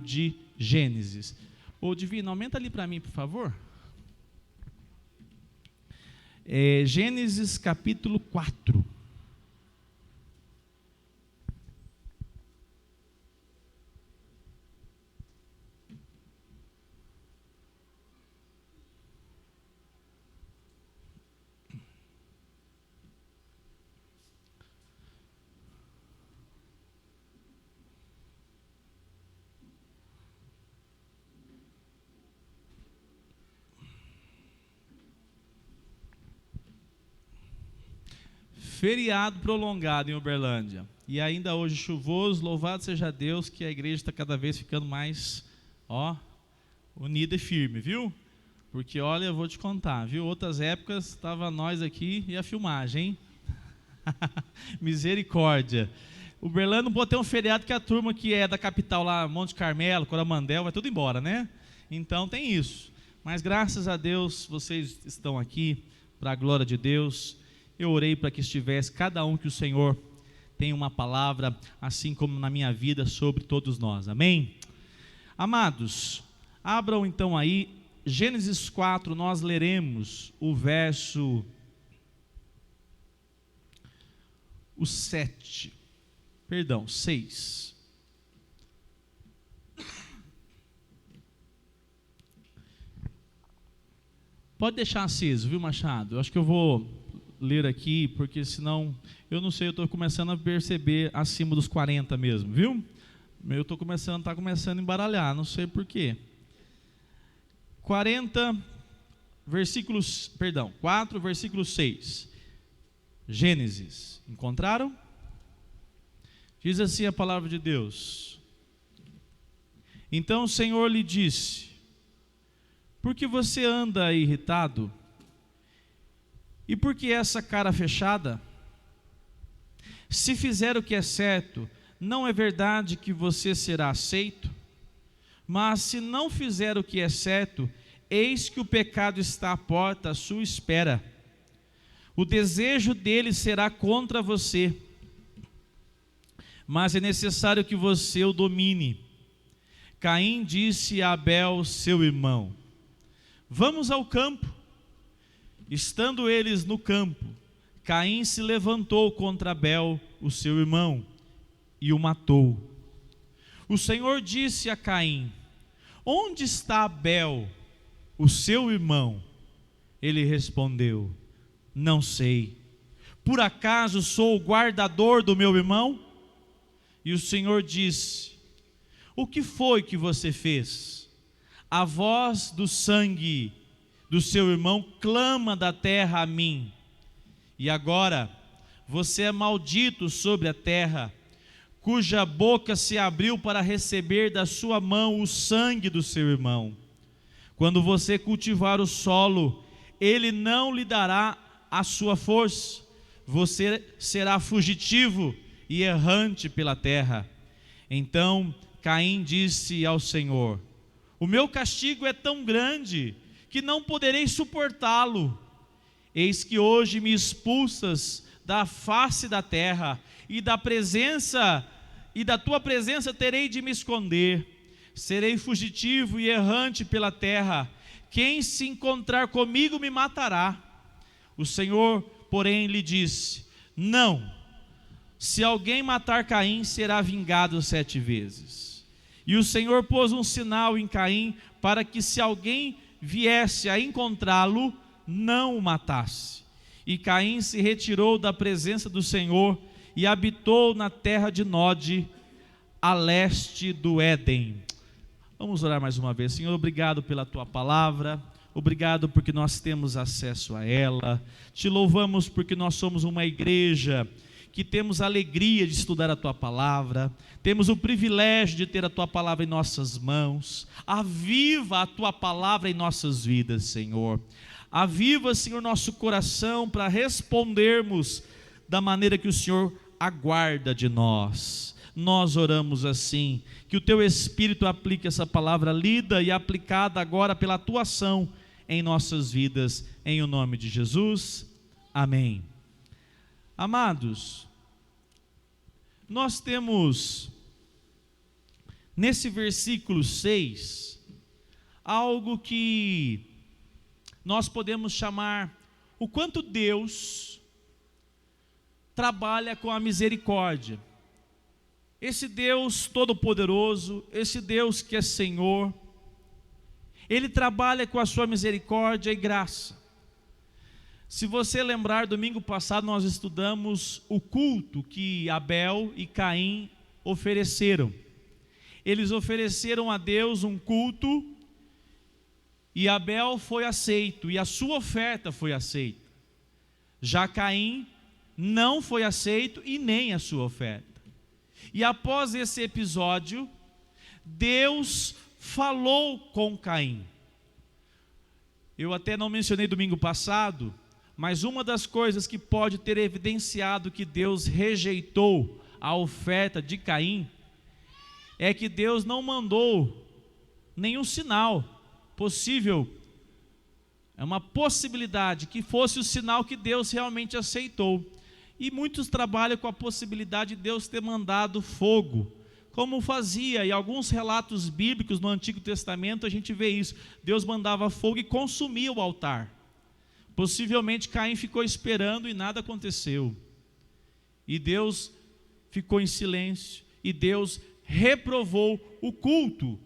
de Gênesis. Ô Divino, aumenta ali para mim, por favor. Gênesis capítulo 4. Feriado prolongado em Uberlândia. E ainda hoje chuvoso, louvado seja Deus que a igreja está cada vez ficando mais, unida e firme, viu? Porque olha, eu vou te contar, viu? Outras épocas estava nós aqui e a filmagem, hein? Misericórdia. Uberlândia não pode ter um feriado que a turma que é da capital lá, Monte Carmelo, Coromandel, vai tudo embora, né? Então tem isso. Mas graças a Deus vocês estão aqui, para a glória de Deus. Eu orei para que estivesse cada um, que o Senhor tenha uma palavra, assim como na minha vida, sobre todos nós, amém? Amados, abram então aí, Gênesis 4, nós leremos o verso 6. Pode deixar aceso, viu, Machado? Eu acho que eu vou ler aqui, porque senão, eu não sei, eu estou começando a perceber acima dos 40 mesmo, viu? Eu estou começando a embaralhar, não sei porquê. 4, versículo 6. Gênesis, encontraram? Diz assim a palavra de Deus: Então o Senhor lhe disse: Por que você anda irritado? E por que essa cara fechada? Se fizer o que é certo, não é verdade que você será aceito? Mas se não fizer o que é certo, eis que o pecado está à porta à sua espera. O desejo dele será contra você, mas é necessário que você o domine. Caim disse a Abel, seu irmão: Vamos ao campo. Estando eles no campo, Caim se levantou contra Abel, o seu irmão, e o matou. O Senhor disse a Caim: Onde está Abel, o seu irmão? Ele respondeu: Não sei. Por acaso sou o guardador do meu irmão? E o Senhor disse: O que foi que você fez? A voz do sangue do seu irmão clama da terra a mim. E agora você é maldito sobre a terra, cuja boca se abriu para receber da sua mão o sangue do seu irmão. Quando você cultivar o solo, ele não lhe dará a sua força. Você será fugitivo e errante pela terra. Então Caim disse ao Senhor: O meu castigo é tão grande que não poderei suportá-lo. Eis que hoje me expulsas da face da terra, e da tua presença terei de me esconder. Serei fugitivo e errante pela terra. Quem se encontrar comigo me matará. O Senhor, porém, lhe disse: Não. Se alguém matar Caim, será vingado 7 vezes. E o Senhor pôs um sinal em Caim, para que se alguém viesse a encontrá-lo, não o matasse. E Caim se retirou da presença do Senhor e habitou na terra de Nod, a leste do Éden. Vamos orar mais uma vez. Senhor, obrigado pela tua palavra, obrigado porque nós temos acesso a ela. Te louvamos porque nós somos uma igreja que temos a alegria de estudar a tua palavra, temos o privilégio de ter a tua palavra em nossas mãos. Aviva a tua palavra em nossas vidas, Senhor. Aviva, Senhor, nosso coração para respondermos da maneira que o Senhor aguarda de nós. Nós oramos assim, que o teu Espírito aplique essa palavra lida e aplicada agora pela tua ação em nossas vidas, em o nome de Jesus, amém. Amados, nós temos nesse versículo 6, algo que nós podemos chamar o quanto Deus trabalha com a misericórdia. Esse Deus todo-poderoso, esse Deus que é Senhor, Ele trabalha com a sua misericórdia e graça. Se você lembrar, domingo passado nós estudamos o culto que Abel e Caim ofereceram. Eles ofereceram a Deus um culto e Abel foi aceito, e a sua oferta foi aceita. Já Caim não foi aceito e nem a sua oferta. E após esse episódio, Deus falou com Caim. Eu até não mencionei domingo passado, mas uma das coisas que pode ter evidenciado que Deus rejeitou a oferta de Caim é que Deus não mandou nenhum sinal possível. É uma possibilidade que fosse o sinal que Deus realmente aceitou. E muitos trabalham com a possibilidade de Deus ter mandado fogo, como fazia em alguns relatos bíblicos no Antigo Testamento. A gente vê isso, Deus mandava fogo e consumia o altar. Possivelmente Caim ficou esperando e nada aconteceu, e Deus ficou em silêncio, e Deus reprovou o culto,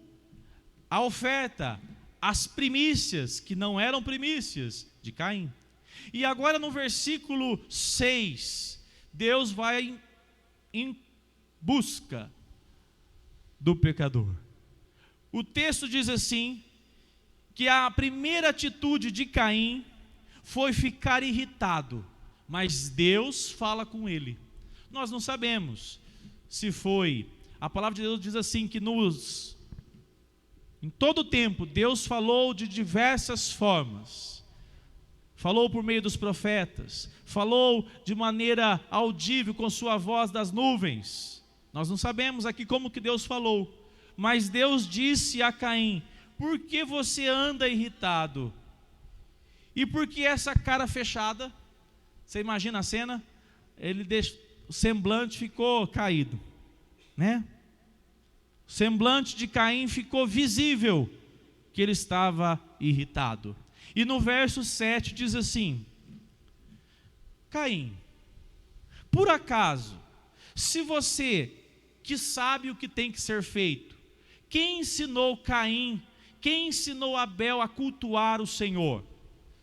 a oferta, as primícias, que não eram primícias de Caim. E agora no versículo 6, Deus vai em busca do pecador. O texto diz assim, que a primeira atitude de Caim foi ficar irritado, mas Deus fala com ele. Nós não sabemos se foi, a palavra de Deus diz assim, que em todo o tempo Deus falou de diversas formas. Falou por meio dos profetas, falou de maneira audível com sua voz das nuvens. Nós não sabemos aqui como que Deus falou, mas Deus disse a Caim: por que você anda irritado? E por que essa cara fechada? Você imagina a cena? O semblante ficou caído, né? O semblante de Caim ficou visível que ele estava irritado. E no verso 7 diz assim: Caim, por acaso, se você que sabe o que tem que ser feito, quem ensinou Caim, quem ensinou Abel a cultuar o Senhor,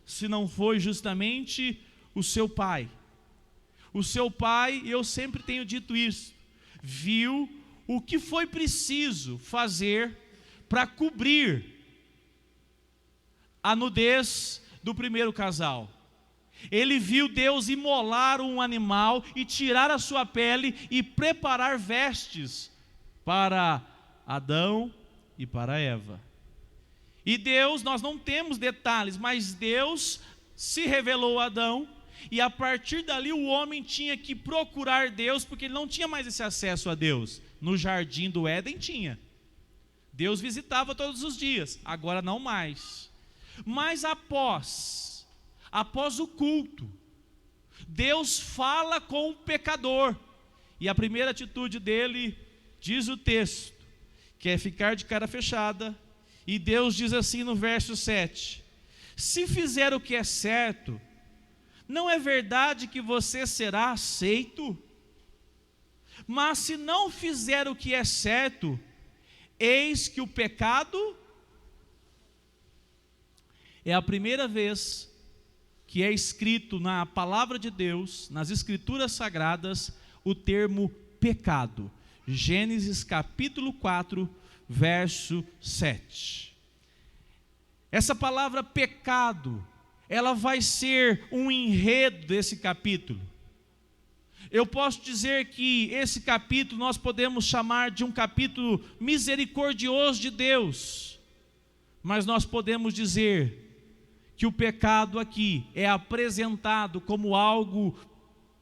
se não foi justamente o seu pai? O seu pai, eu sempre tenho dito isso, viu o que foi preciso fazer para cobrir a nudez do primeiro casal. Ele viu Deus imolar um animal e tirar a sua pele e preparar vestes para Adão e para Eva. E Deus, nós não temos detalhes, mas Deus se revelou a Adão, e a partir dali o homem tinha que procurar Deus, porque ele não tinha mais esse acesso a Deus. No jardim do Éden tinha. Deus visitava todos os dias, agora não mais. Mas após o culto, Deus fala com o pecador, e a primeira atitude dele, diz o texto, que é ficar de cara fechada. E Deus diz assim no verso 7, se fizer o que é certo, não é verdade que você será aceito? Mas se não fizer o que é certo, eis que o pecado... É a primeira vez que é escrito na palavra de Deus, nas escrituras sagradas, o termo pecado. Gênesis capítulo 4, verso 7. Essa palavra pecado, ela vai ser um enredo desse capítulo. Eu posso dizer que esse capítulo nós podemos chamar de um capítulo misericordioso de Deus, mas nós podemos dizer que o pecado aqui é apresentado como algo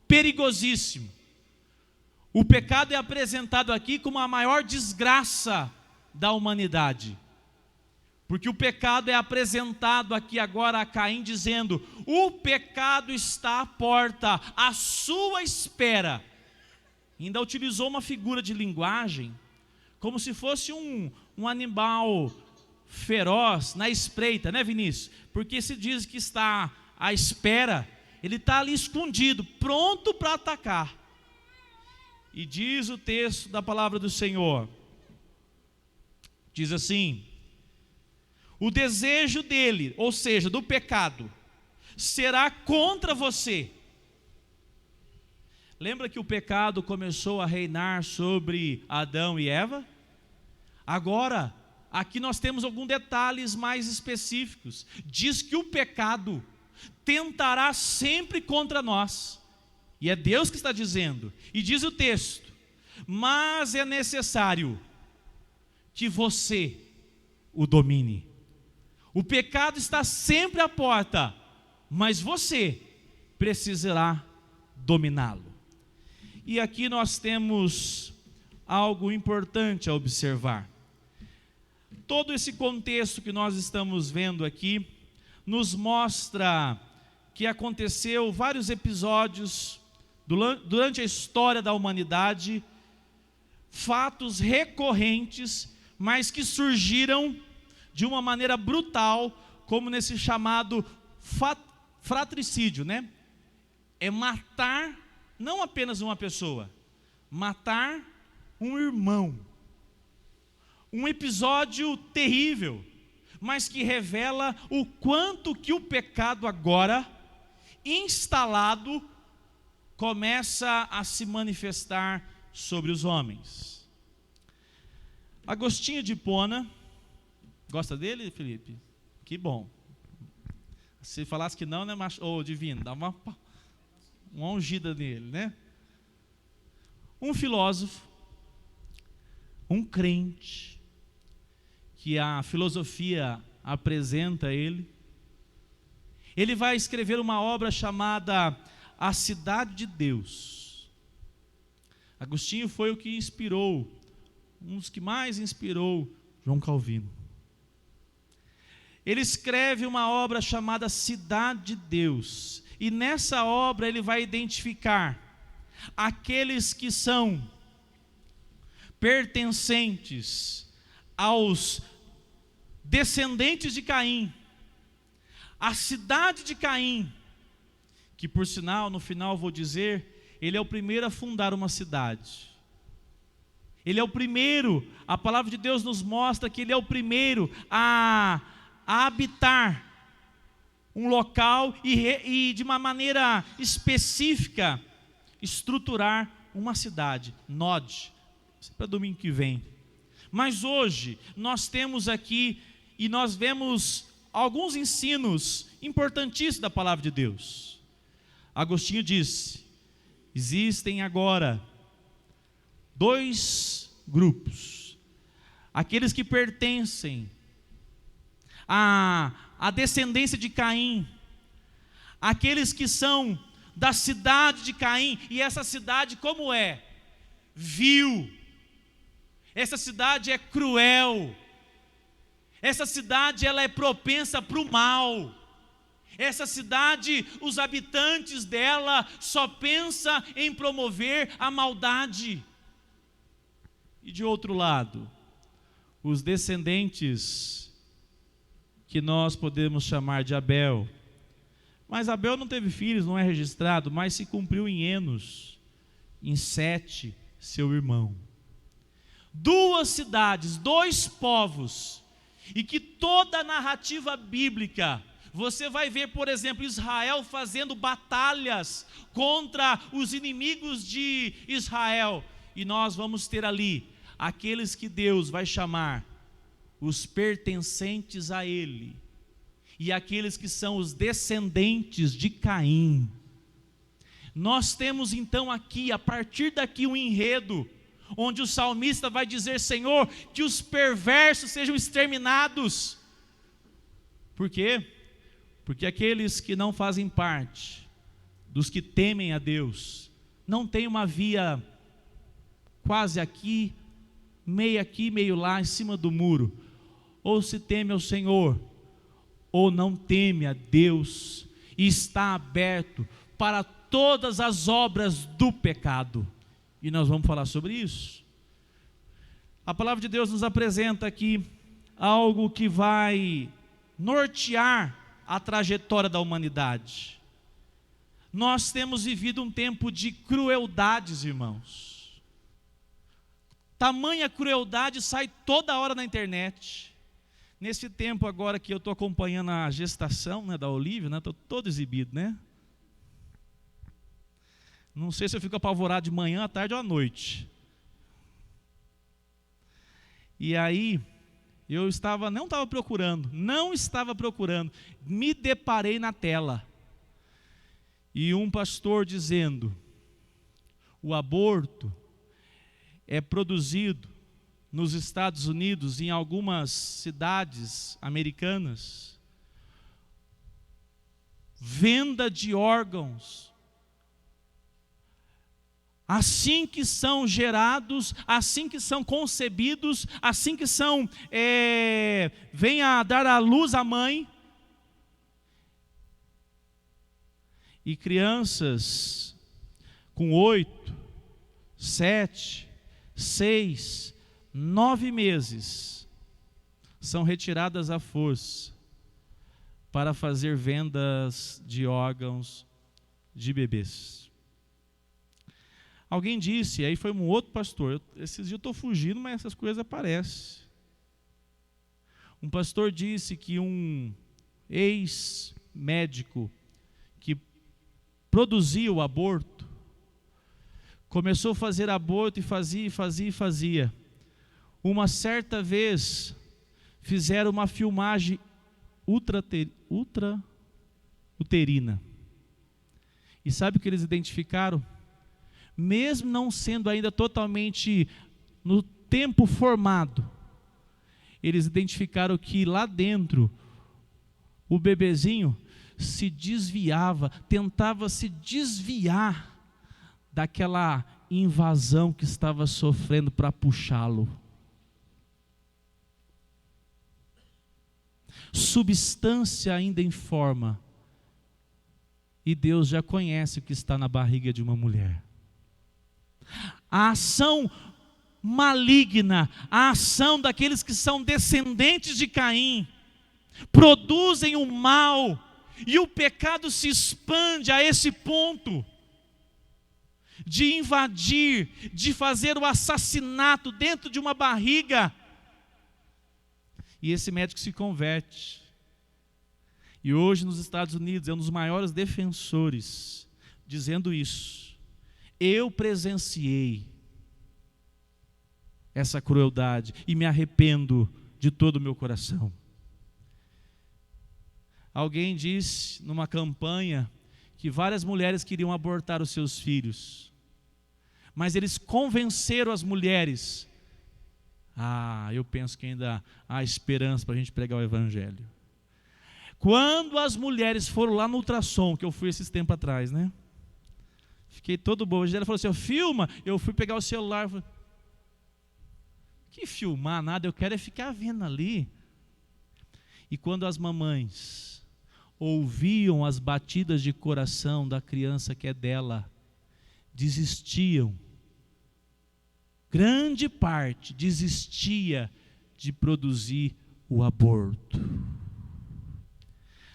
perigosíssimo. O pecado é apresentado aqui como a maior desgraça da humanidade, porque o pecado é apresentado aqui agora a Caim dizendo: o pecado está à porta, à sua espera. Ainda utilizou uma figura de linguagem, como se fosse um animal feroz na espreita, né, Vinícius? Porque se diz que está à espera, ele está ali escondido, pronto para atacar. E diz o texto da palavra do Senhor, diz assim: o desejo dele, ou seja, do pecado, será contra você. Lembra que o pecado começou a reinar sobre Adão e Eva? Agora, aqui nós temos alguns detalhes mais específicos. Diz que o pecado tentará sempre contra nós. E é Deus que está dizendo. E diz o texto: mas é necessário que você o domine. O pecado está sempre à porta, mas você precisará dominá-lo. E aqui nós temos algo importante a observar. Todo esse contexto que nós estamos vendo aqui nos mostra que aconteceu vários episódios durante a história da humanidade, fatos recorrentes, mas que surgiram de uma maneira brutal, como nesse chamado fratricídio, né? É matar não apenas uma pessoa, matar um irmão. Um episódio terrível, mas que revela o quanto que o pecado agora, instalado, começa a se manifestar sobre os homens. Agostinho de Hipona, gosta dele, Felipe? Que bom. Se falasse que não, né, divino, dá uma ungida nele, né? Um filósofo, um crente, que a filosofia apresenta a ele vai escrever uma obra chamada A Cidade de Deus. Agostinho foi o que inspirou, um dos que mais inspirou João Calvino. Ele escreve uma obra chamada Cidade de Deus, e nessa obra ele vai identificar aqueles que são pertencentes aos descendentes de Caim, a cidade de Caim, que por sinal, no final vou dizer, ele é o primeiro a fundar uma cidade. Ele é o primeiro, a palavra de Deus nos mostra que ele é o primeiro a habitar um local e de uma maneira específica estruturar uma cidade. Nod, isso é para domingo que vem. Mas hoje nós temos aqui e nós vemos alguns ensinos importantíssimos da palavra de Deus. Agostinho disse: existem agora dois grupos, aqueles que pertencem à descendência de Caim, aqueles que são da cidade de Caim, e essa cidade como é? Vil, essa cidade é cruel, essa cidade ela é propensa para o mal, essa cidade, os habitantes dela só pensam em promover a maldade. E de outro lado, os descendentes que nós podemos chamar de Abel. Mas Abel não teve filhos, não é registrado, mas se cumpriu em Enos, em Sete, seu irmão. Duas cidades, dois povos, e que toda a narrativa bíblica, você vai ver, por exemplo, Israel fazendo batalhas contra os inimigos de Israel, e nós vamos ter ali aqueles que Deus vai chamar os pertencentes a Ele, e aqueles que são os descendentes de Caim. Nós temos então aqui, a partir daqui, um enredo, onde o salmista vai dizer: Senhor, que os perversos sejam exterminados. Por quê? Porque aqueles que não fazem parte dos que temem a Deus, não tem uma via quase aqui, meio lá, em cima do muro. Ou se teme ao Senhor, ou não teme a Deus, e está aberto para todas as obras do pecado. E nós vamos falar sobre isso. a palavra de Deus nos apresenta aqui algo que vai nortear a trajetória da humanidade. Nós temos vivido um tempo de crueldades, irmãos. Tamanha crueldade sai toda hora na internet. Nesse tempo agora que eu estou acompanhando a gestação, né, da Olívia, estou todo exibido, né? Não sei se eu fico apavorado de manhã, à tarde ou à noite. E aí, eu não estava procurando, me deparei na tela. E um pastor dizendo, o aborto é produzido nos Estados Unidos, em algumas cidades americanas, venda de órgãos, assim que são gerados, assim que são concebidos, assim que vem a dar à luz a mãe, e crianças com 8, 7, 6, 9 meses são retiradas à força para fazer vendas de órgãos de bebês. Alguém disse, aí foi um outro pastor, esses dias eu estou fugindo, mas essas coisas aparecem. Um pastor disse que um ex-médico que produzia o aborto, começou a fazer aborto e fazia. Uma certa vez, fizeram uma filmagem uterina. E sabe o que eles identificaram? Mesmo não sendo ainda totalmente no tempo formado, eles identificaram que lá dentro, o bebezinho se desviava, tentava se desviar daquela invasão que estava sofrendo para puxá-lo. Substância ainda em forma, e Deus já conhece o que está na barriga de uma mulher. A ação maligna, a ação daqueles que são descendentes de Caim, produzem o mal, e o pecado se expande a esse ponto de invadir, de fazer o assassinato dentro de uma barriga. E esse médico se converte. E hoje nos Estados Unidos é um dos maiores defensores, dizendo isso. Eu presenciei essa crueldade e me arrependo de todo o meu coração. Alguém disse numa campanha que várias mulheres queriam abortar os seus filhos, mas eles convenceram as mulheres. Eu penso que ainda há esperança para a gente pregar o evangelho. Quando as mulheres foram lá no ultrassom, que eu fui esses tempos atrás, né? Fiquei todo bobo. Ela falou assim, filma. Eu fui pegar o celular. Falei, que filmar nada, eu quero é ficar vendo ali. E quando as mamães ouviam as batidas de coração da criança que é dela, desistiam. Grande parte desistia de produzir o aborto.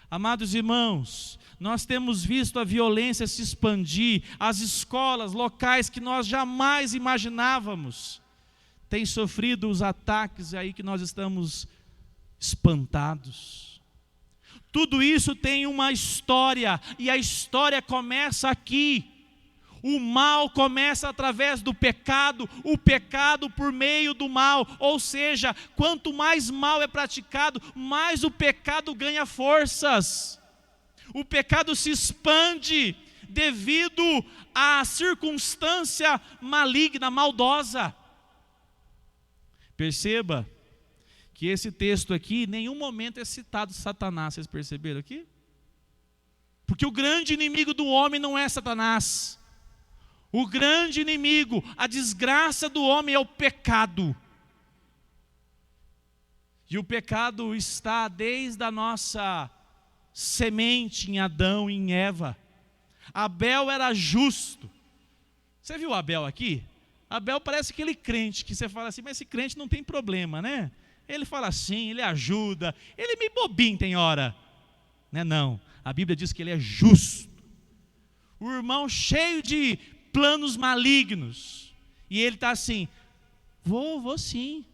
Amados irmãos, nós temos visto a violência se expandir, as escolas, locais que nós jamais imaginávamos, têm sofrido os ataques aí que nós estamos espantados. Tudo isso tem uma história, e a história começa aqui. O mal começa através do pecado, o pecado por meio do mal, ou seja, quanto mais mal é praticado, mais o pecado ganha forças. O pecado se expande devido à circunstância maligna, maldosa. Perceba que esse texto aqui, em nenhum momento é citado Satanás, vocês perceberam aqui? Porque o grande inimigo do homem não é Satanás. O grande inimigo, a desgraça do homem é o pecado. E o pecado está desde a nossa semente em Adão e em Eva. Abel era justo. Você viu Abel aqui? Abel parece aquele crente que você fala assim, mas esse crente não tem problema, né? Ele fala assim, ele ajuda, ele me bobinha tem hora. Não, a Bíblia diz que ele é justo. O irmão cheio de planos malignos. E ele está assim, vou sim.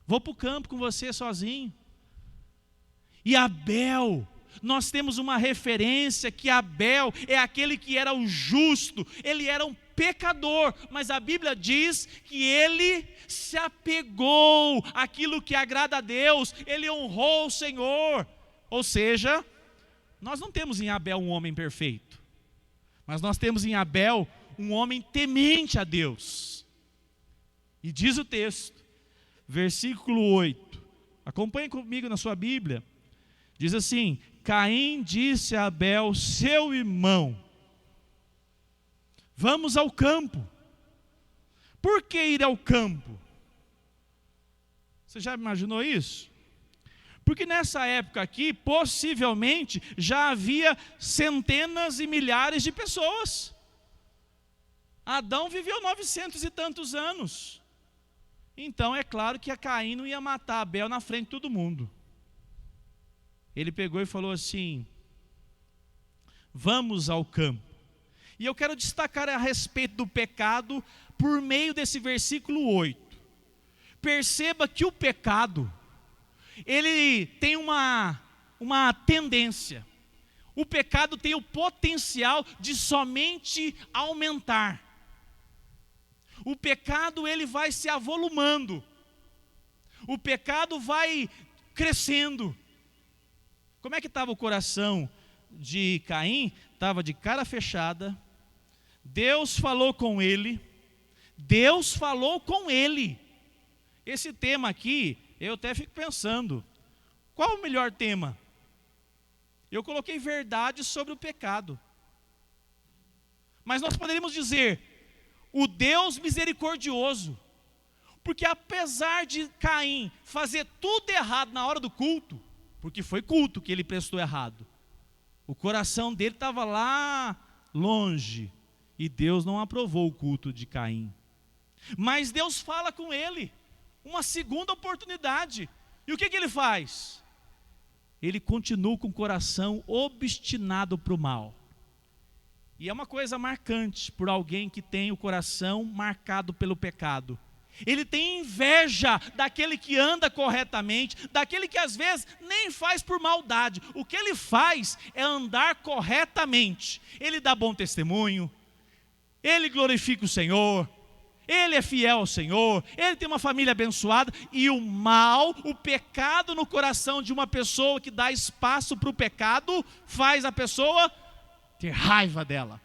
Vou para o campo com você sozinho. E Abel, nós temos uma referência que Abel é aquele que era o justo, ele era um pecador, mas a Bíblia diz que ele se apegou àquilo que agrada a Deus, ele honrou o Senhor. Ou seja, nós não temos em Abel um homem perfeito, mas nós temos em Abel um homem temente a Deus. E diz o texto, versículo 8, acompanhe comigo na sua Bíblia, diz assim: Caim disse a Abel, seu irmão, vamos ao campo. Por que ir ao campo? Você já imaginou isso? Porque nessa época aqui, possivelmente, já havia centenas e milhares de pessoas. Adão viveu 900 e tantos anos. Então é claro que a Caim não ia matar Abel na frente de todo mundo. Ele pegou e falou assim, vamos ao campo. E eu quero destacar a respeito do pecado por meio desse versículo 8. Perceba que o pecado, ele tem uma tendência. O pecado tem o potencial de somente aumentar. O pecado, ele vai se avolumando. O pecado vai crescendo. Como é que estava o coração de Caim? Estava de cara fechada. Deus falou com ele. Deus falou com ele. Esse tema aqui, eu até fico pensando, qual o melhor tema? Eu coloquei verdade sobre o pecado. Mas nós poderíamos dizer, o Deus misericordioso. Porque apesar de Caim fazer tudo errado na hora do culto, porque foi culto que ele prestou errado, o coração dele estava lá longe, e Deus não aprovou o culto de Caim. Mas Deus fala com ele, uma segunda oportunidade, e o que ele faz? Ele continua com o coração obstinado para o mal. E é uma coisa marcante por alguém que tem o coração marcado pelo pecado. Ele tem inveja daquele que anda corretamente, daquele que às vezes nem faz por maldade. O que ele faz é andar corretamente. Ele dá bom testemunho, ele glorifica o Senhor, ele é fiel ao Senhor, ele tem uma família abençoada. E o mal, o pecado no coração de uma pessoa que dá espaço para o pecado, faz a pessoa ter raiva dela,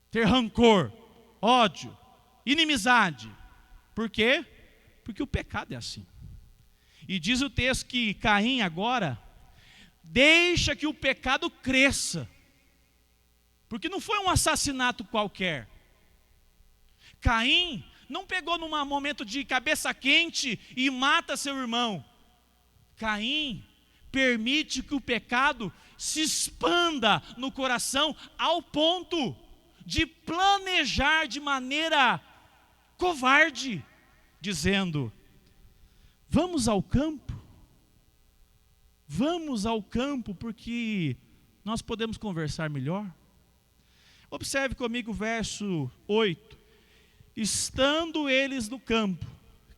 ter rancor, ódio, inimizade. Por quê? Porque o pecado é assim. E diz o texto que Caim agora deixa que o pecado cresça. Porque não foi um assassinato qualquer. Caim não pegou num momento de cabeça quente e mata seu irmão. Caim permite que o pecado se expanda no coração ao ponto de planejar de maneira covarde, dizendo, vamos ao campo porque nós podemos conversar melhor. Observe comigo o verso 8, estando eles no campo,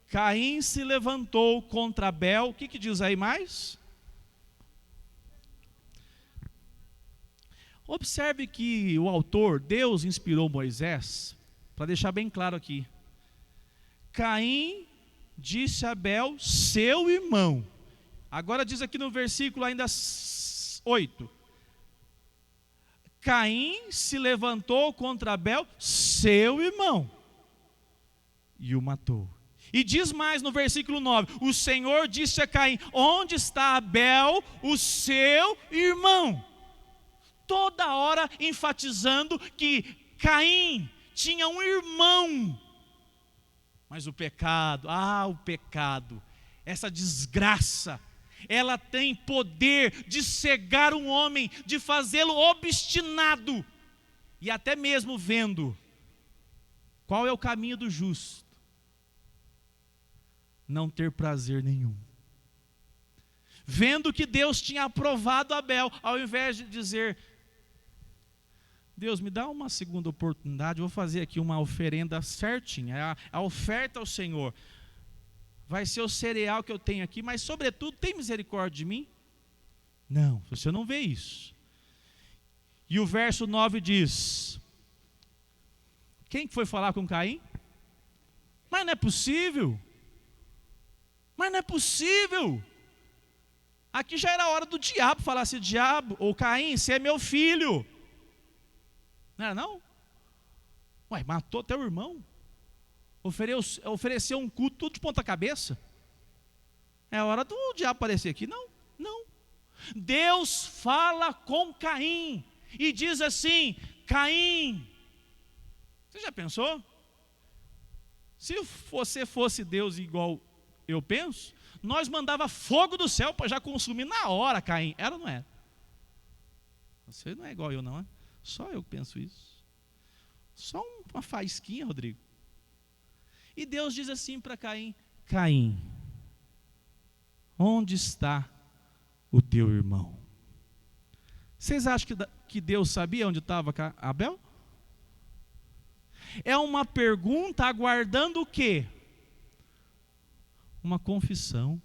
Caim se levantou contra Abel. O que diz aí mais? Observe que o autor, Deus inspirou Moisés, para deixar bem claro aqui. Caim disse a Abel, seu irmão. Agora diz aqui no versículo ainda 8. Caim se levantou contra Abel, seu irmão, e o matou. E diz mais no versículo 9, o Senhor disse a Caim, onde está Abel, o seu irmão? Toda hora enfatizando que Caim tinha um irmão. Mas o pecado, essa desgraça, ela tem poder de cegar um homem, de fazê-lo obstinado. E até mesmo vendo Qual é o caminho do justo? Não ter prazer nenhum. Vendo que Deus tinha aprovado Abel, ao invés de dizer: Deus, me dá uma segunda oportunidade, vou fazer aqui uma oferenda certinha, a oferta ao Senhor. Vai ser o cereal que eu tenho aqui, mas sobretudo tem misericórdia de mim? Não, você não vê isso. E o verso 9 diz: quem foi falar com Caim? Mas não é possível. Mas não é possível. Aqui já era a hora do diabo falar assim: diabo, ou Caim, você é meu filho. Não era não? Ué, matou teu irmão. Ofereceu um culto tudo de ponta cabeça. É a hora do diabo aparecer aqui? Não, não. Deus fala com Caim e diz assim: Caim, você já pensou? Se você fosse Deus igual eu penso, nós mandava fogo do céu para já consumir na hora, Caim. Era ou não era? Você não é igual eu não, é? Só eu que penso isso. Só uma faísquinha, Rodrigo. E Deus diz assim para Caim: Caim, onde está o teu irmão? Vocês acham que Deus sabia onde estava Abel? É uma pergunta aguardando o quê? Uma confissão.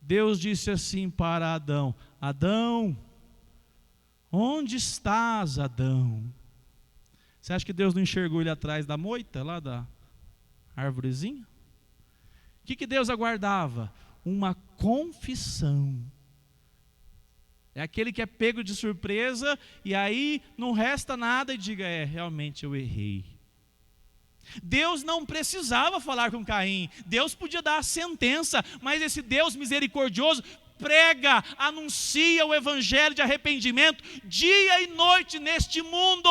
Deus disse assim para Adão: Adão, onde estás, Adão? Você acha que Deus não enxergou ele atrás da moita, lá da árvorezinha? O que Deus aguardava? Uma confissão. É aquele que é pego de surpresa e aí não resta nada e diga: realmente eu errei. Deus não precisava falar com Caim. Deus podia dar a sentença, mas esse Deus misericordioso prega, anuncia o evangelho de arrependimento dia e noite neste mundo.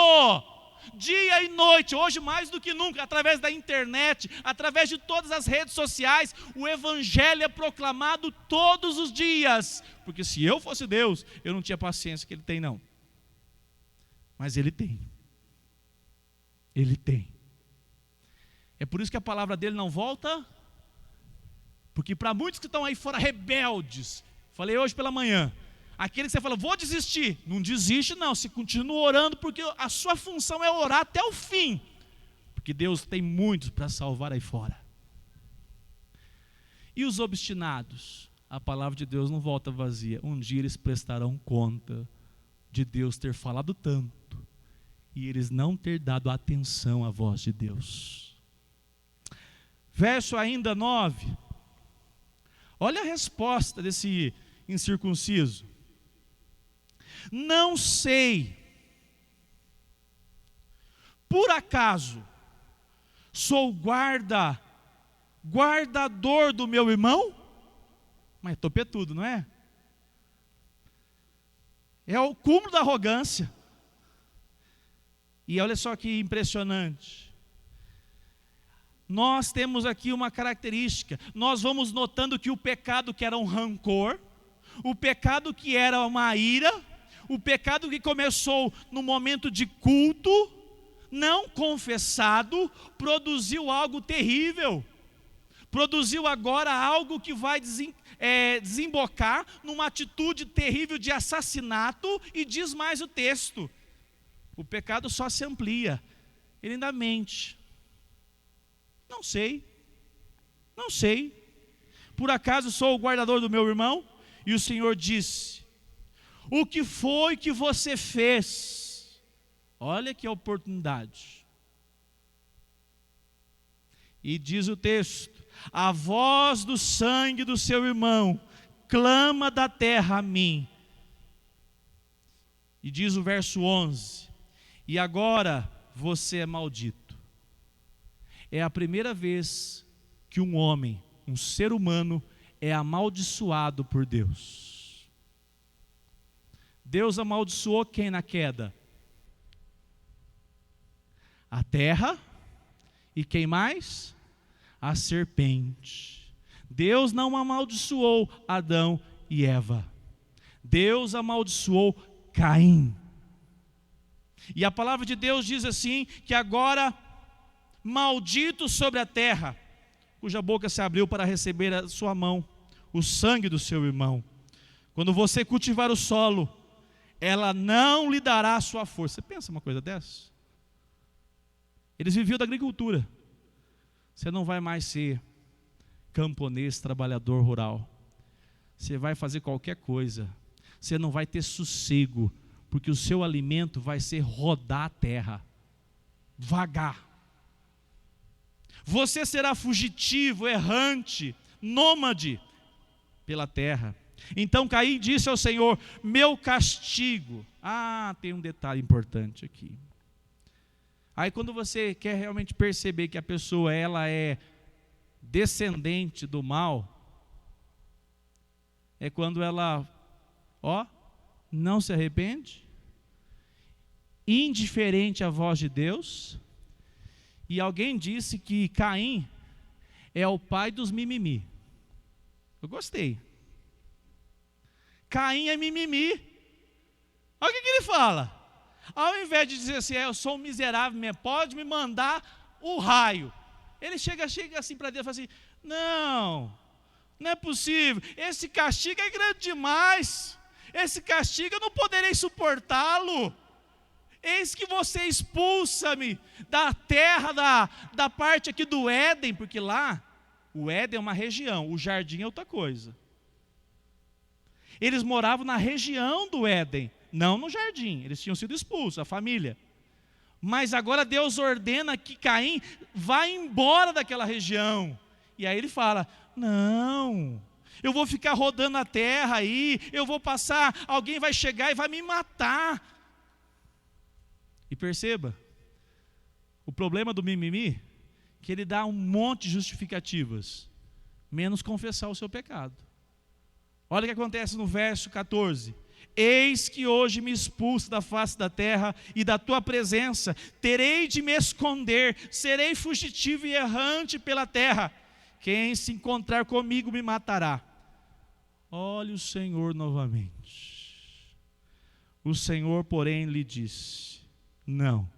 Dia e noite, hoje mais do que nunca, através da internet, através de todas as redes sociais, o evangelho é proclamado todos os dias. Porque se eu fosse Deus, eu não tinha paciência que ele tem não. Mas ele tem. Ele tem. É por isso que a palavra dele não volta. Porque para muitos que estão aí fora rebeldes, falei hoje pela manhã, aquele que você fala: vou desistir, não desiste não, você continua orando, porque a sua função é orar até o fim, porque Deus tem muitos para salvar aí fora. E os obstinados? A palavra de Deus não volta vazia. Um dia eles prestarão conta de Deus ter falado tanto e eles não ter dado atenção à voz de Deus. Verso ainda 9. Olha a resposta desse incircunciso: não sei, por acaso sou guardador do meu irmão? Mas é topetudo, não é? É o cúmulo da arrogância. E olha só que impressionante. Nós temos aqui uma característica. Nós vamos notando que o pecado que era um rancor, o pecado que era uma ira, o pecado que começou no momento de culto, não confessado, produziu algo terrível. Produziu agora algo que vai desembocar numa atitude terrível de assassinato. E diz mais o texto: o pecado só se amplia. Ele ainda mente. Não sei. Por acaso sou o guardador do meu irmão? E o Senhor disse: o que foi que você fez? Olha que oportunidade. E diz o texto: a voz do sangue do seu irmão clama da terra a mim. E diz o verso 11: e agora você é maldito. É a primeira vez que um homem, um ser humano, é amaldiçoado por Deus. Deus amaldiçoou quem na queda? A terra. E quem mais? A serpente. Deus não amaldiçoou Adão e Eva. Deus amaldiçoou Caim. E a palavra de Deus diz assim, que agora, maldito sobre a terra, cuja boca se abriu para receber a sua mão, o sangue do seu irmão. Quando você cultivar o solo, ela não lhe dará a sua força. Você pensa uma coisa dessa? Eles viviam da agricultura. Você não vai mais ser camponês, trabalhador rural. Você vai fazer qualquer coisa. Você não vai ter sossego, porque o seu alimento vai ser rodar a terra, vagar. Você será fugitivo, errante, nômade pela terra. Então Caim disse ao Senhor: meu castigo. Tem um detalhe importante aqui. Aí quando você quer realmente perceber que a pessoa ela é descendente do mal, é quando ela, não se arrepende, indiferente à voz de Deus. E alguém disse que Caim é o pai dos mimimi. Eu gostei. Caim é mimimi. Olha o que ele fala. Ao invés de dizer assim, eu sou um miserável mesmo, pode me mandar o raio. Ele chega assim para Deus e fala assim, não é possível, esse castigo é grande demais, esse castigo eu não poderei suportá-lo. Eis que você expulsa-me da terra, da parte aqui do Éden, porque lá, o Éden é uma região, o jardim é outra coisa. Eles moravam na região do Éden, não no jardim, eles tinham sido expulsos, a família. Mas agora Deus ordena que Caim vá embora daquela região. E aí ele fala, não, eu vou ficar rodando a terra aí, eu vou passar, alguém vai chegar e vai me matar. E perceba, o problema do mimimi, que ele dá um monte de justificativas, menos confessar o seu pecado. Olha o que acontece no verso 14. Eis que hoje me expulso da face da terra e da tua presença, terei de me esconder, serei fugitivo e errante pela terra. Quem se encontrar comigo me matará. Olhe o Senhor novamente. O Senhor, porém, lhe disse, não.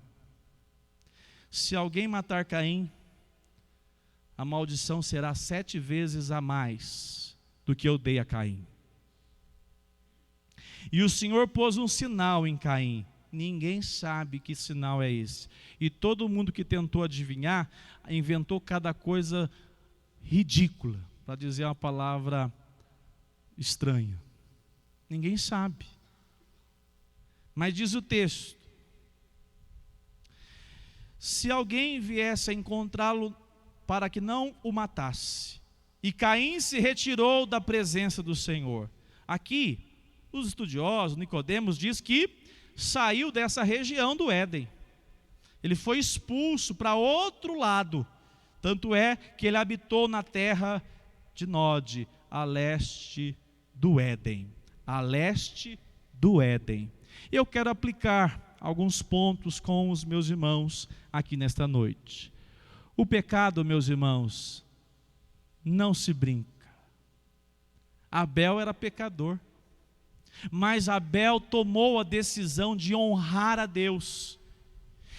Se alguém matar Caim, a maldição será 7 vezes a mais do que eu dei a Caim. E o Senhor pôs um sinal em Caim. Ninguém sabe que sinal é esse. E todo mundo que tentou adivinhar, inventou cada coisa ridícula, para dizer uma palavra estranha. Ninguém sabe. Mas diz o texto, se alguém viesse a encontrá-lo para que não o matasse, e Caim se retirou da presença do Senhor. Aqui, os estudiosos, Nicodemos, diz que saiu dessa região do Éden. Ele foi expulso para outro lado. Tanto é que ele habitou na terra de Nod, a leste do Éden. A leste do Éden. Eu quero aplicar alguns pontos com os meus irmãos aqui nesta noite. O pecado, meus irmãos, não se brinca. Abel era pecador, mas Abel tomou a decisão de honrar a Deus.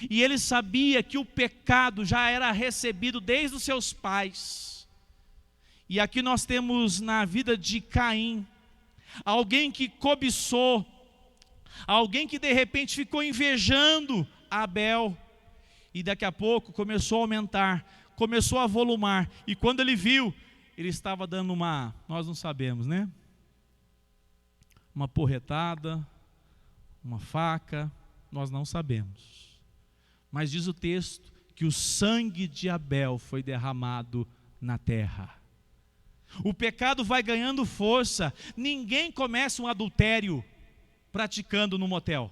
E ele sabia que o pecado já era recebido desde os seus pais. E aqui nós temos na vida de Caim, alguém que cobiçou, alguém que de repente ficou invejando Abel. E daqui a pouco começou a aumentar, começou a volumar. E quando ele viu, ele estava dando nós não sabemos, né? Uma porretada, uma faca, nós não sabemos. Mas diz o texto que o sangue de Abel foi derramado na terra. O pecado vai ganhando força. Ninguém começa um adultério praticando no motel.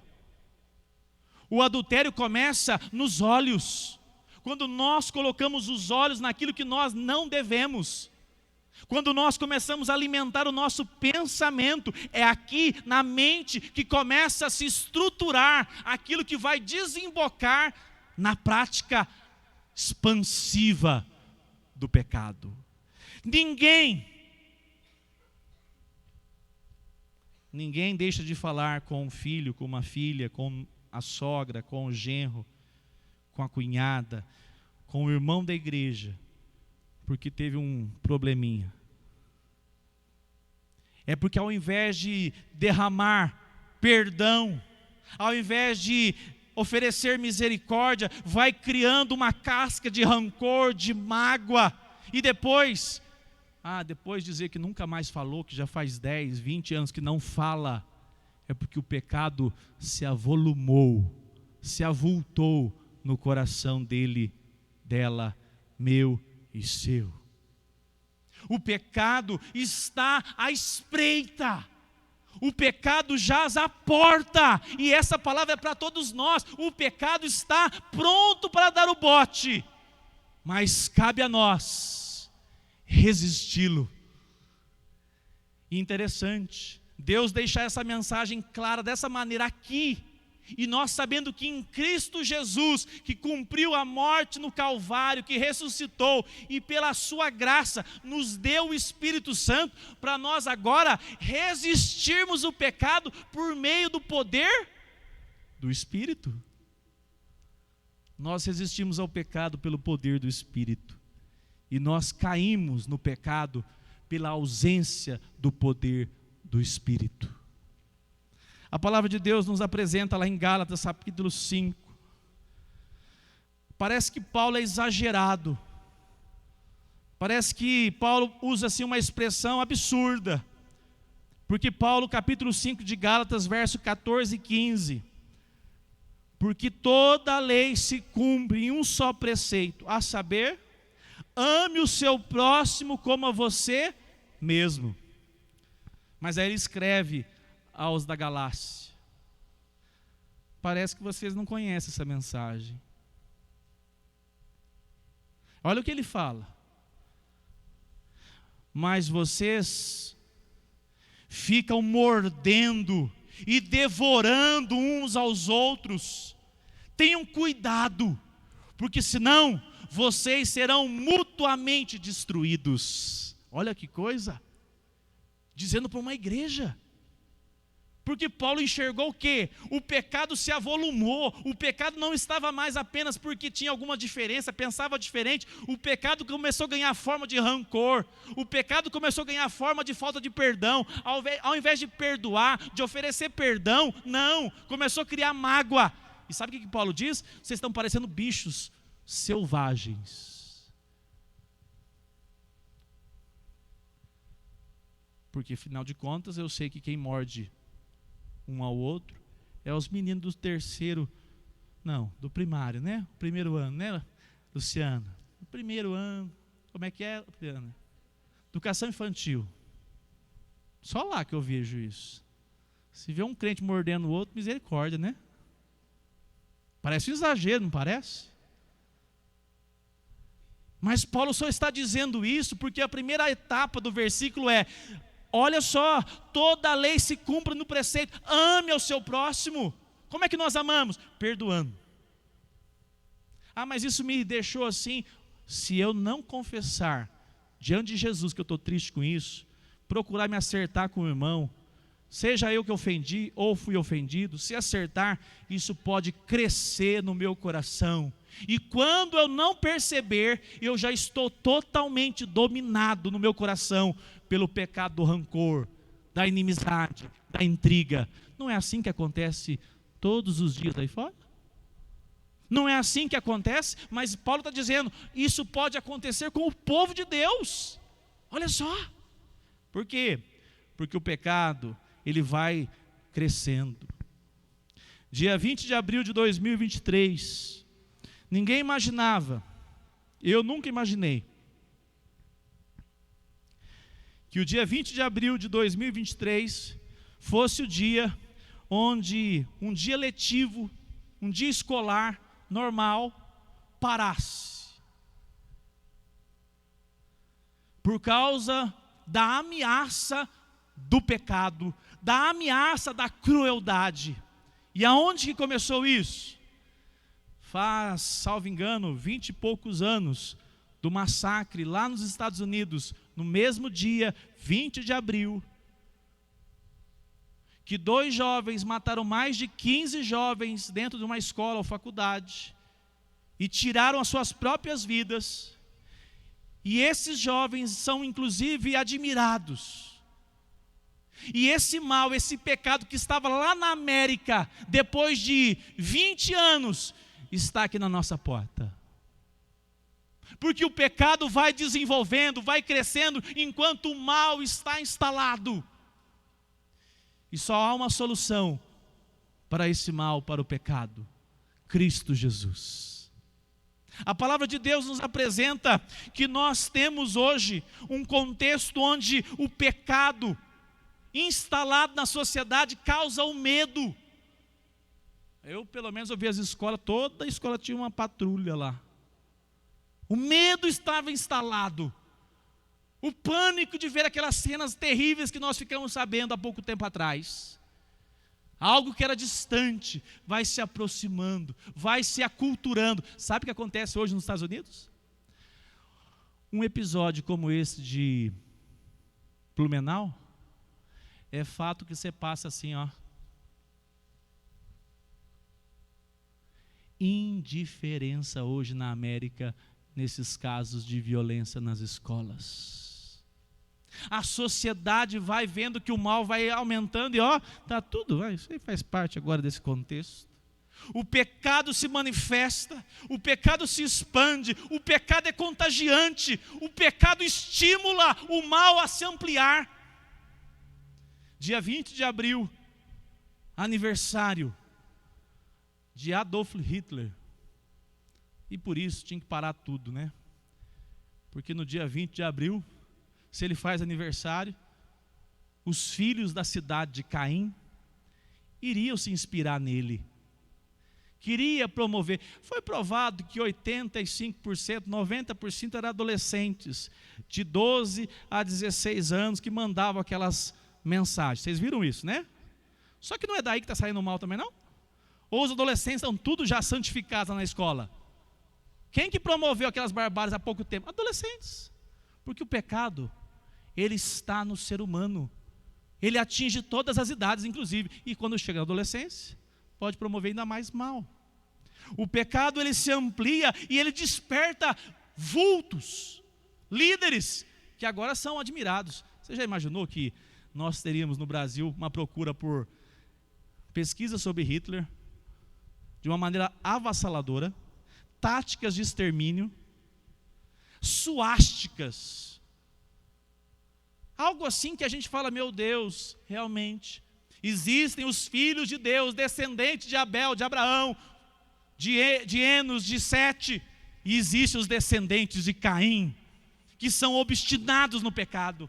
O adultério começa nos olhos. Quando nós colocamos os olhos naquilo que nós não devemos. Quando nós começamos a alimentar o nosso pensamento, é aqui na mente que começa a se estruturar aquilo que vai desembocar na prática expansiva do pecado. Ninguém deixa de falar com um filho, com uma filha, com a sogra, com o genro, com a cunhada, com o irmão da igreja, porque teve um probleminha. É porque ao invés de derramar perdão, ao invés de oferecer misericórdia, vai criando uma casca de rancor, de mágoa, e depois dizer que nunca mais falou, que já faz 10, 20 anos que não fala, é porque o pecado se avolumou, se avultou no coração dele, dela, meu e seu. O pecado está à espreita, o pecado jaz à porta, e essa palavra é para todos nós. O pecado está pronto para dar o bote, mas cabe a nós resisti-lo. E interessante, Deus deixar essa mensagem clara dessa maneira aqui, e nós sabendo que em Cristo Jesus, que cumpriu a morte no Calvário, que ressuscitou, e pela sua graça nos deu o Espírito Santo, para nós agora resistirmos o pecado por meio do poder do Espírito. Nós resistimos ao pecado pelo poder do Espírito, e nós caímos no pecado pela ausência do poder do Espírito. A palavra de Deus nos apresenta lá em Gálatas capítulo 5. Parece que Paulo é exagerado. Parece que Paulo usa assim uma expressão absurda. Porque Paulo, capítulo 5 de Gálatas, verso 14 e 15. Porque toda a lei se cumpre em um só preceito, a saber, ame o seu próximo como a você mesmo. Mas aí ele escreve aos da Galácia. Parece que vocês não conhecem essa mensagem. Olha o que ele fala. Mas vocês ficam mordendo e devorando uns aos outros. Tenham cuidado, porque senão vocês serão mutuamente destruídos. Olha que coisa. Dizendo para uma igreja. Porque Paulo enxergou o quê? O pecado se avolumou, o pecado não estava mais apenas porque tinha alguma diferença, pensava diferente, o pecado começou a ganhar forma de rancor, o pecado começou a ganhar forma de falta de perdão, ao invés de perdoar, de oferecer perdão, não, começou a criar mágoa. E sabe o que Paulo diz? Vocês estão parecendo bichos selvagens. Porque afinal de contas eu sei que quem morde um ao outro é os meninos do primário, né? O primeiro ano, né, Luciana? O primeiro ano, como é que é, Luciana? Educação infantil. Só lá que eu vejo isso. Se vê um crente mordendo o outro, misericórdia, né? Parece um exagero, não parece? Mas Paulo só está dizendo isso porque a primeira etapa do versículo é: olha só, toda a lei se cumpre no preceito, ame ao seu próximo. Como é que nós amamos? Perdoando. Ah, mas isso me deixou assim. Se eu não confessar diante de Jesus que eu estou triste com isso, procurar me acertar com o irmão, seja eu que ofendi ou fui ofendido, se acertar, isso pode crescer no meu coração. E quando eu não perceber, eu já estou totalmente dominado no meu coração pelo pecado do rancor, da inimizade, da intriga. Não é assim que acontece todos os dias aí fora? Não é assim que acontece? Mas Paulo está dizendo, isso pode acontecer com o povo de Deus. Olha só. Por quê? Porque o pecado, ele vai crescendo. Dia 20 de abril de 2023, ninguém imaginava, eu nunca imaginei, que o dia 20 de abril de 2023 fosse o dia onde um dia letivo, um dia escolar normal parasse. Por causa da ameaça do pecado, da ameaça da crueldade. E aonde que começou isso? Faz, salvo engano, 20 e poucos anos do massacre lá nos Estados Unidos, no mesmo dia, 20 de abril, que 2 jovens mataram mais de 15 jovens dentro de uma escola ou faculdade e tiraram as suas próprias vidas. E esses jovens são inclusive admirados. E esse mal, esse pecado que estava lá na América, depois de 20 anos, está aqui na nossa porta. Porque o pecado vai desenvolvendo, vai crescendo, enquanto o mal está instalado. E só há uma solução para esse mal, para o pecado: Cristo Jesus. A palavra de Deus nos apresenta que nós temos hoje um contexto onde o pecado instalado na sociedade causa o medo. Eu, pelo menos, vi as escolas, toda a escola tinha uma patrulha lá. O medo estava instalado. O pânico de ver aquelas cenas terríveis que nós ficamos sabendo há pouco tempo atrás. Algo que era distante vai se aproximando, vai se aculturando. Sabe o que acontece hoje nos Estados Unidos? Um episódio como esse de Blumenau é fato que você passa assim, ó. Indiferença hoje na América nesses casos de violência nas escolas. A sociedade vai vendo que o mal vai aumentando e tá tudo, isso aí faz parte agora desse contexto. O pecado se manifesta, o pecado se expande, o pecado é contagiante, o pecado estimula o mal a se ampliar. Dia 20 de abril, aniversário de Adolf Hitler. E por isso tinha que parar tudo, né? Porque no dia 20 de abril, se ele faz aniversário, os filhos da cidade de Caim iriam se inspirar nele. Queria promover. Foi provado que 85%, 90% eram adolescentes de 12 a 16 anos que mandavam aquelas mensagens. Vocês viram isso, né? Só que não é daí que está saindo mal também, não? Ou os adolescentes estão tudo já santificados na escola? Quem que promoveu aquelas barbáries há pouco tempo? Adolescentes. Porque o pecado, ele está no ser humano. Ele atinge todas as idades, inclusive. E quando chega na adolescência, pode promover ainda mais mal. O pecado, ele se amplia e ele desperta vultos, líderes, que agora são admirados. Você já imaginou que nós teríamos no Brasil uma procura por pesquisa sobre Hitler, de uma maneira avassaladora, táticas de extermínio, suásticas, algo assim que a gente fala, meu Deus, realmente, existem os filhos de Deus, descendentes de Abel, de Abraão, de Enos, de Sete, e existem os descendentes de Caim, que são obstinados no pecado.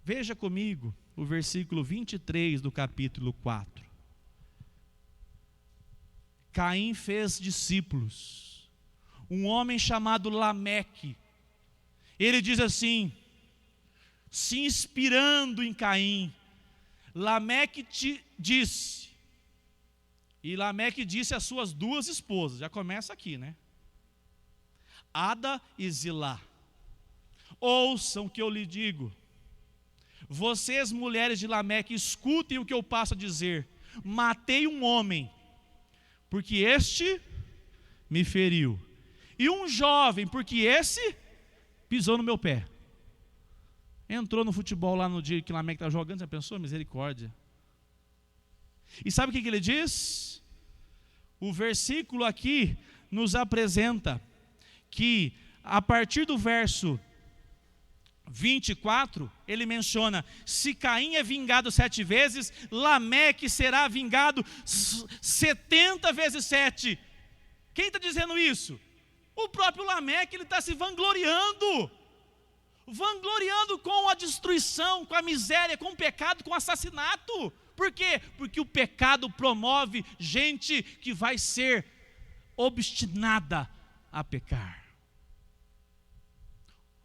Veja comigo o versículo 23 do capítulo 4. Caim fez discípulos, um homem chamado Lameque. Ele diz assim, se inspirando em Caim, Lameque disse, e Lameque disse às suas 2 esposas, já começa aqui, né? Ada e Zilá, ouçam o que eu lhe digo. Vocês, mulheres de Lameque, escutem o que eu passo a dizer. Matei um homem, porque este me feriu. E um jovem, porque esse pisou no meu pé. Entrou no futebol lá no dia que Lameque estava jogando, já pensou? Misericórdia. E sabe o que ele diz? O versículo aqui nos apresenta que a partir do verso 24, ele menciona, se Caim é vingado 7 vezes, Lameque será vingado 70 vezes 7. Quem está dizendo isso? O próprio Lameque, ele está se vangloriando com a destruição, com a miséria, com o pecado, com o assassinato. Por quê? Porque o pecado promove gente que vai ser obstinada a pecar.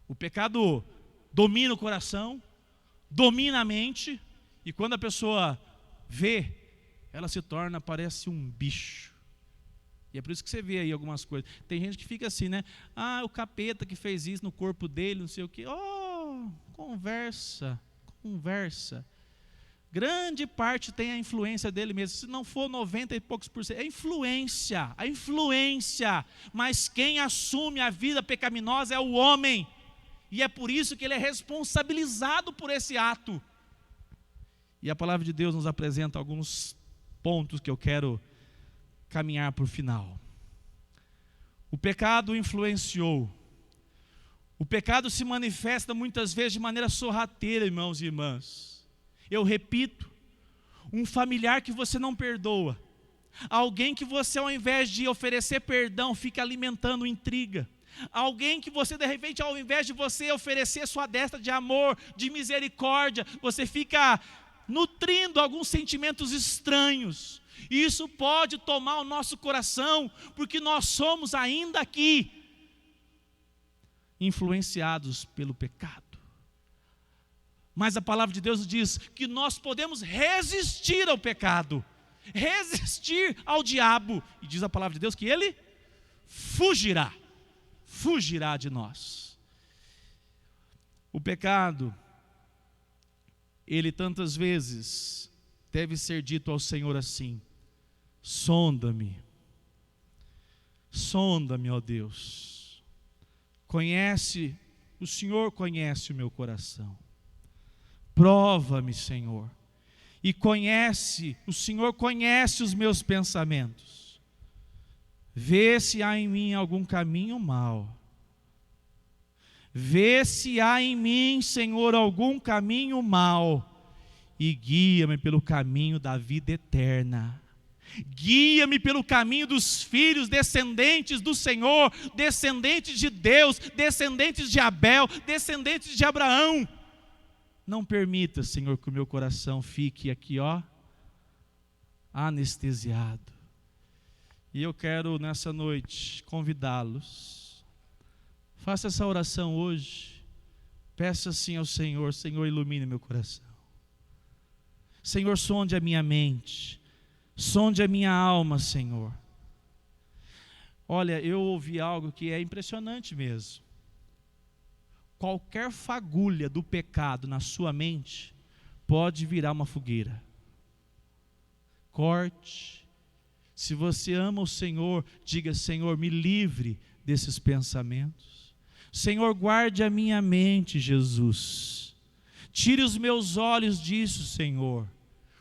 O pecado domina o coração, domina a mente, e quando a pessoa vê, ela se torna, parece um bicho. E é por isso que você vê aí algumas coisas. Tem gente que fica assim, né? O capeta que fez isso no corpo dele, não sei o quê. Conversa. grande parte tem a influência dele mesmo, se não for 90 e poucos por cento, é a influência, mas quem assume a vida pecaminosa é o homem, e é por isso que ele é responsabilizado por esse ato. E a palavra de Deus nos apresenta alguns pontos que eu quero caminhar para o final. O pecado influenciou. O pecado se manifesta muitas vezes de maneira sorrateira, irmãos e irmãs. Eu repito, um familiar que você não perdoa, alguém que você, ao invés de oferecer perdão, fica alimentando intriga, alguém que você, de repente, ao invés de você oferecer sua destra de amor, de misericórdia, você fica nutrindo alguns sentimentos estranhos. Isso pode tomar o nosso coração, porque nós somos ainda aqui influenciados pelo pecado. Mas a palavra de Deus diz que nós podemos resistir ao pecado, resistir ao diabo, e diz a palavra de Deus que ele fugirá de nós. O pecado, ele tantas vezes deve ser dito ao Senhor assim: sonda-me, ó Deus, o Senhor conhece o meu coração, prova-me, Senhor, e o Senhor conhece os meus pensamentos, vê se há em mim algum caminho mau, vê se há em mim, Senhor, algum caminho mau, e guia-me pelo caminho da vida eterna. Guia-me pelo caminho dos filhos, descendentes do Senhor, descendentes de Deus, descendentes de Abel, descendentes de Abraão. Não permita, Senhor, que o meu coração fique aqui, anestesiado. E eu quero nessa noite convidá-los. Faça essa oração hoje. Peça assim ao Senhor: Senhor, ilumine meu coração. Senhor, sonde a minha mente. Sonde a minha alma, Senhor. Olha, eu ouvi algo que é impressionante mesmo. Qualquer fagulha do pecado na sua mente pode virar uma fogueira. Corte. Se você ama o Senhor, diga: Senhor, me livre desses pensamentos. Senhor, guarde a minha mente, Jesus. Tire os meus olhos disso, Senhor,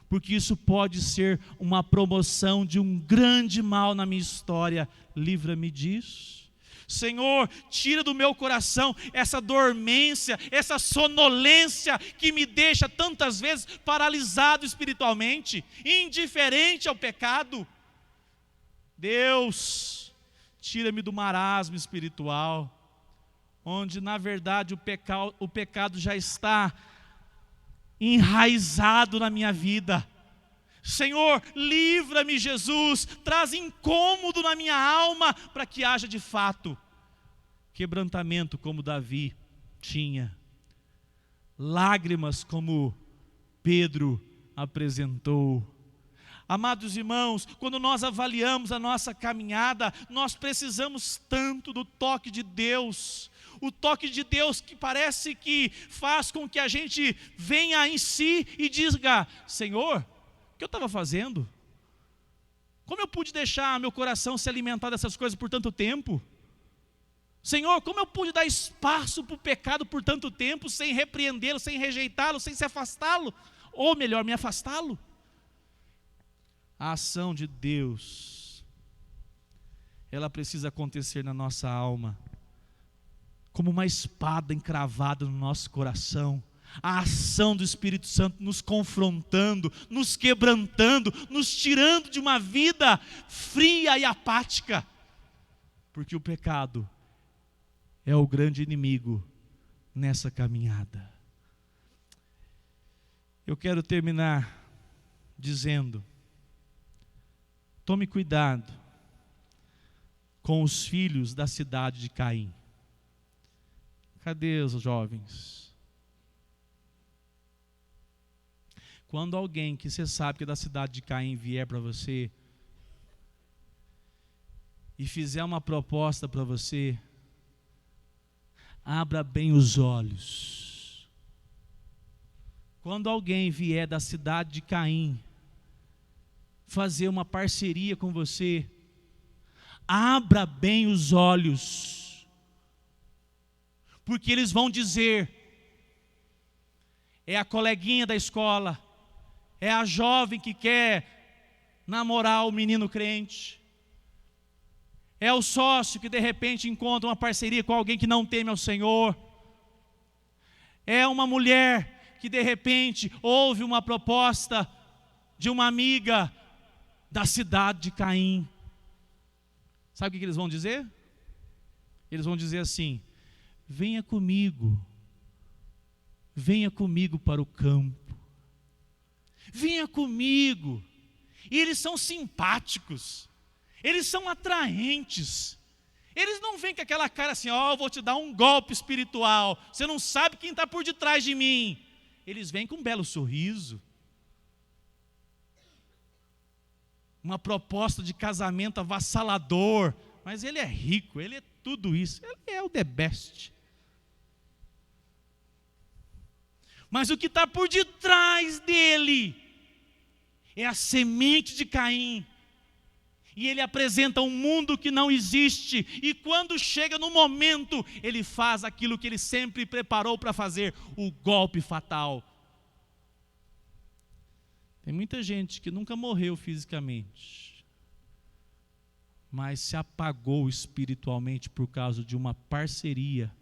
porque isso pode ser uma promoção de um grande mal na minha história. Livra-me disso. Senhor, tira do meu coração essa dormência, essa sonolência que me deixa tantas vezes paralisado espiritualmente, indiferente ao pecado. Deus, tira-me do marasmo espiritual, onde na verdade o pecado já está enraizado na minha vida. Senhor, livra-me, Jesus, traz incômodo na minha alma, para que haja de fato quebrantamento como Davi tinha, lágrimas como Pedro apresentou. Amados irmãos, quando nós avaliamos a nossa caminhada, nós precisamos tanto do toque de Deus. O toque de Deus que parece que faz com que a gente venha em si e diga: Senhor, o que eu estava fazendo? Como eu pude deixar meu coração se alimentar dessas coisas por tanto tempo? Senhor, como eu pude dar espaço para o pecado por tanto tempo, sem repreendê-lo, sem rejeitá-lo, sem se afastá-lo? Ou melhor, me afastá-lo? A ação de Deus, ela precisa acontecer na nossa alma, como uma espada encravada no nosso coração. A ação do Espírito Santo nos confrontando, nos quebrantando, nos tirando de uma vida fria e apática, porque o pecado é o grande inimigo nessa caminhada. Eu quero terminar dizendo: tome cuidado com os filhos da cidade de Caim. Cadê os jovens? Quando alguém que você sabe que é da cidade de Caim vier para você e fizer uma proposta para você, abra bem os olhos. quando alguém vier da cidade de Caim fazer uma parceria com você, abra bem os olhos, porque eles vão dizer: é a coleguinha da escola, é a jovem que quer namorar o menino crente, é o sócio que de repente encontra uma parceria com alguém que não teme ao Senhor, é uma mulher que de repente ouve uma proposta de uma amiga da cidade de Caim. Sabe o que eles vão dizer? Eles vão dizer assim: venha comigo para o campo, venha comigo. E eles são simpáticos, eles são atraentes, eles não vêm com aquela cara assim: ó, eu vou te dar um golpe espiritual, você não sabe quem está por detrás de mim. Eles vêm com um belo sorriso, uma proposta de casamento avassalador, mas ele é rico, ele é tudo isso, ele é o the best. Mas o que está por detrás dele é a semente de Caim. E ele apresenta um mundo que não existe. E quando chega no momento, ele faz aquilo que ele sempre preparou para fazer: o golpe fatal. Tem muita gente que nunca morreu fisicamente, mas se apagou espiritualmente por causa de uma parceria,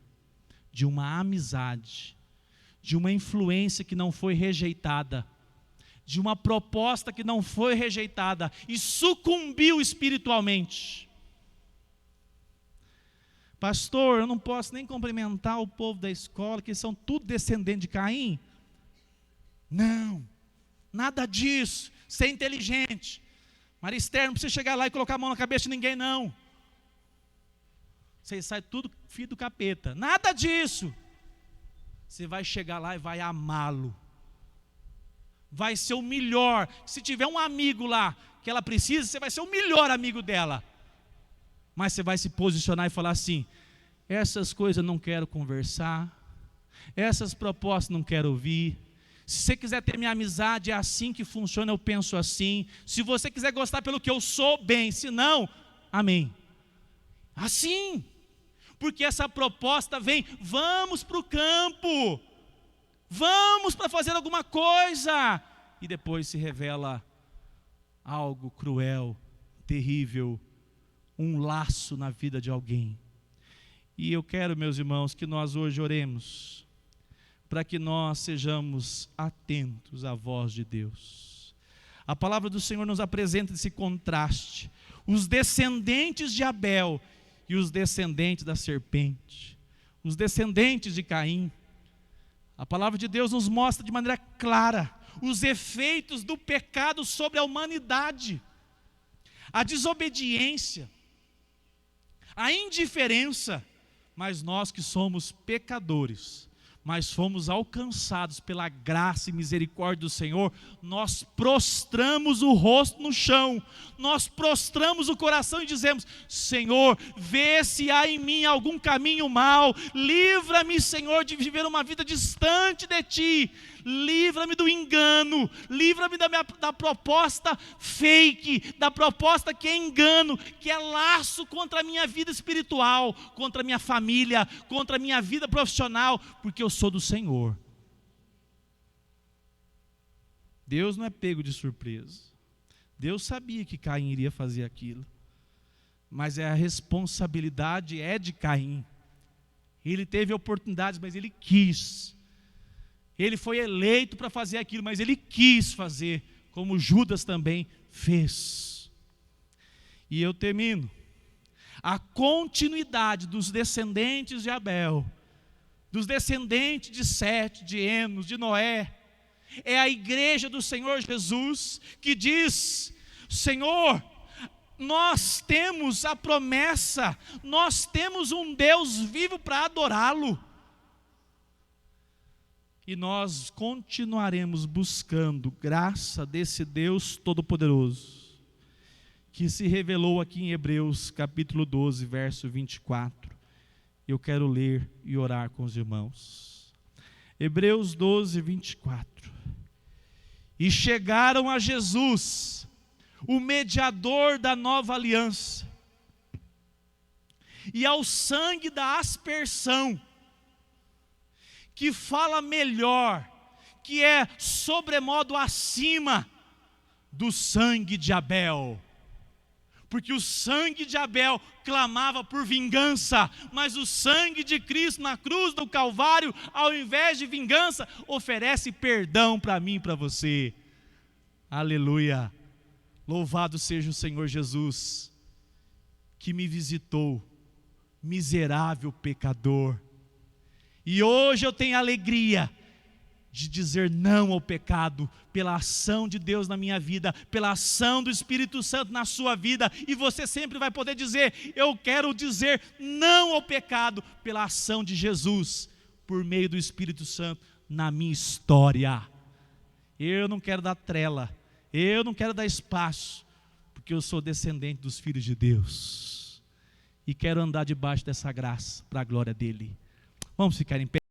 de uma amizade, de uma influência que não foi rejeitada, de uma proposta que não foi rejeitada, e sucumbiu espiritualmente. Pastor, eu não posso nem cumprimentar o povo da escola, que eles são tudo descendentes de Caim. Não, nada disso, ser inteligente. Maristela, não precisa chegar lá e colocar a mão na cabeça de ninguém, não. Vocês saem tudo filho do capeta, nada disso. Você vai chegar lá e vai amá-lo, vai ser o melhor. Se tiver um amigo lá que ela precisa, você vai ser o melhor amigo dela. Mas você vai se posicionar e falar assim: essas coisas eu não quero conversar, essas propostas não quero ouvir. Se você quiser ter minha amizade, é assim que funciona, eu penso assim. Se você quiser gostar pelo que eu sou, bem, se não, amém. Assim, porque essa proposta vem: vamos para o campo, vamos para fazer alguma coisa, e depois se revela algo cruel, terrível, um laço na vida de alguém. E eu quero, meus irmãos, que nós hoje oremos para que nós sejamos atentos à voz de Deus. A palavra do Senhor nos apresenta esse contraste: os descendentes de Abel e os descendentes da serpente, os descendentes de Caim. A palavra de Deus nos mostra de maneira clara os efeitos do pecado sobre a humanidade, a desobediência, a indiferença. Mas nós que somos pecadores, mas fomos alcançados pela graça e misericórdia do Senhor, nós prostramos o rosto no chão, nós prostramos o coração e dizemos: Senhor, vê se há em mim algum caminho mau, livra-me, Senhor, de viver uma vida distante de Ti, livra-me do engano, livra-me da proposta fake, da proposta que é engano, que é laço contra a minha vida espiritual, contra a minha família, contra a minha vida profissional, porque eu sou do Senhor. Deus não é pego de surpresa. Deus sabia que Caim iria fazer aquilo, mas a responsabilidade é de Caim. Ele teve oportunidades, mas ele quis. Ele foi eleito para fazer aquilo, mas ele quis fazer, como Judas também fez. E eu termino. A continuidade dos descendentes de Abel, dos descendentes de Sete, de Enos, de Noé, é a igreja do Senhor Jesus, que diz: Senhor, nós temos a promessa, nós temos um Deus vivo para adorá-lo, e nós continuaremos buscando graça desse Deus Todo-Poderoso, que se revelou aqui em Hebreus capítulo 12, verso 24. Eu quero ler e orar com os irmãos. Hebreus 12, 24. E chegaram a Jesus, o mediador da nova aliança, e ao sangue da aspersão, que fala melhor, que é sobremodo acima do sangue de Abel. Porque o sangue de Abel clamava por vingança, mas o sangue de Cristo na cruz do Calvário, ao invés de vingança, oferece perdão para mim e para você. Aleluia! Louvado seja o Senhor Jesus, que me visitou, miserável pecador. E hoje eu tenho alegria de dizer não ao pecado, pela ação de Deus na minha vida, pela ação do Espírito Santo na sua vida, e você sempre vai poder dizer: eu quero dizer não ao pecado, pela ação de Jesus, por meio do Espírito Santo na minha história. Eu não quero dar trela, eu não quero dar espaço, porque eu sou descendente dos filhos de Deus, e quero andar debaixo dessa graça, para a glória dEle. Vamos ficar em pé.